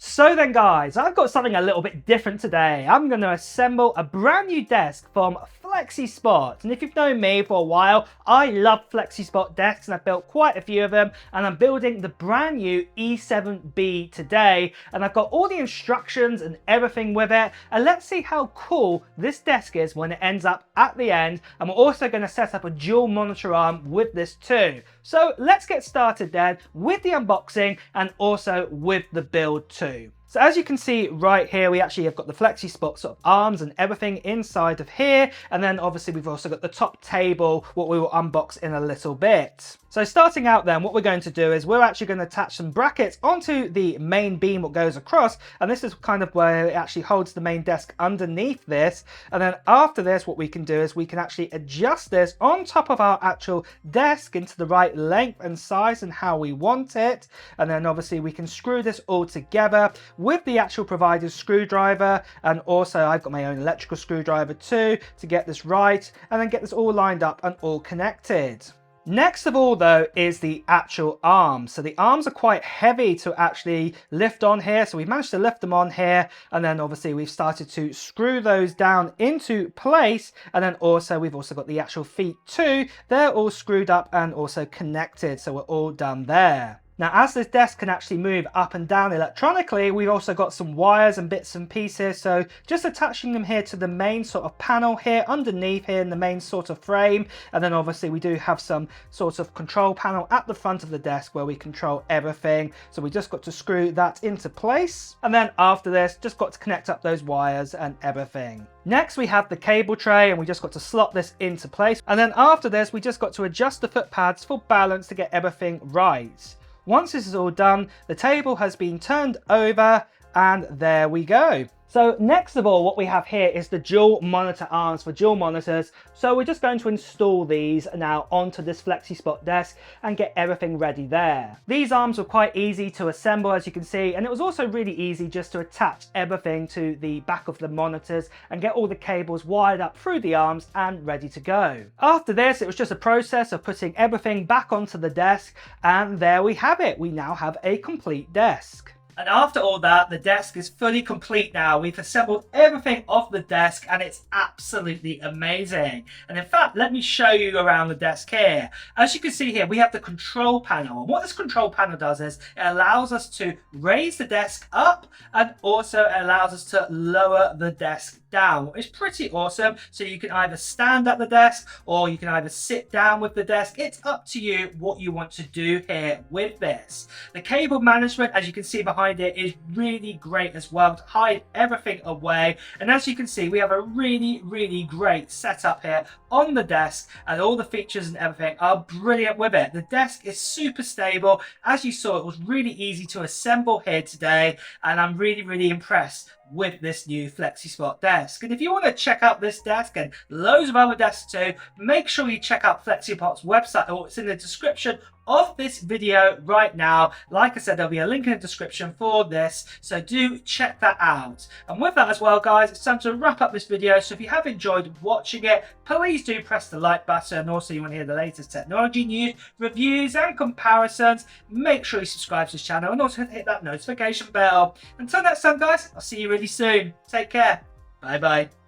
So then guys, I've got something a little bit different today. I'm going to assemble a brand new desk from FlexiSpot. And if you've known me for a while, I love FlexiSpot desks and I've built quite a few of them. And I'm building the brand new E7B today. And I've got all the instructions and everything with it. And let's see how cool this desk is when it ends up at the end. And we're also going to set up a dual monitor arm with this too. So let's get started then with the unboxing and also with the build too. So as you can see right here, we actually have got the FlexiSpot sort of arms and everything inside of here. And then obviously we've also got the top table, what we will unbox in a little bit. So starting out then, what we're going to do is we're actually going to attach some brackets onto the main beam that goes across. And this is kind of where it actually holds the main desk underneath this. And then after this, what we can do is we can actually adjust this on top of our actual desk into the right length and size and how we want it. And then obviously we can screw this all together with the actual provided screwdriver. And also I've got my own electrical screwdriver too to get this right and then get this all lined up and all connected. Next of all though is the actual arms. So the arms are quite heavy to actually lift on here. So we've managed to lift them on here, and then obviously we've started to screw those down into place. And then also we've also got the actual feet too. They're all screwed up and also connected. So we're all done there. Now, as this desk can actually move up and down electronically, we've also got some wires and bits and pieces. So just attaching them here to the main sort of panel here underneath here in the main sort of frame. And then obviously we do have some sort of control panel at the front of the desk where we control everything. So we just got to screw that into place. And then after this, just got to connect up those wires and everything. Next, we have the cable tray and we just got to slot this into place. And then after this, we just got to adjust the foot pads for balance to get everything right. Once this is all done, the table has been turned over and there we go. So next of all, what we have here is the dual monitor arms for dual monitors. So we're just going to install these now onto this FlexiSpot desk and get everything ready there. These arms were quite easy to assemble, as you can see, and it was also really easy just to attach everything to the back of the monitors and get all the cables wired up through the arms and ready to go. After this, it was just a process of putting everything back onto the desk, and there we have it. We now have a complete desk. And after all that, the desk is fully complete now. We've assembled everything off the desk and it's absolutely amazing. And in fact, let me show you around the desk here. As you can see here, we have the control panel. And what this control panel does is it allows us to raise the desk up and also it allows us to lower the desk down. It's pretty awesome. So you can either stand at the desk or you can either sit down with the desk. It's up to you what you want to do here with this. The cable management, as you can see behind it, is really great as well to hide everything away. And as you can see, we have a really great setup here on the desk, and all the features and everything are brilliant with it. The desk is super stable. As you saw, it was really easy to assemble here today, and I'm really impressed with this new FlexiSpot desk. And if you want to check out this desk and loads of other desks too, make sure you check out FlexiSpot's website, or it's in the description of this video right now. Like I said, there'll be a link in the description for this, so do check that out. And with that as well, guys, it's time to wrap up this video. So if you have enjoyed watching it, please do press the like button. And also, you want to hear the latest technology news, reviews and comparisons, make sure you subscribe to this channel and also hit that notification bell. Until next time, guys, I'll see you really soon. Take care. Bye bye.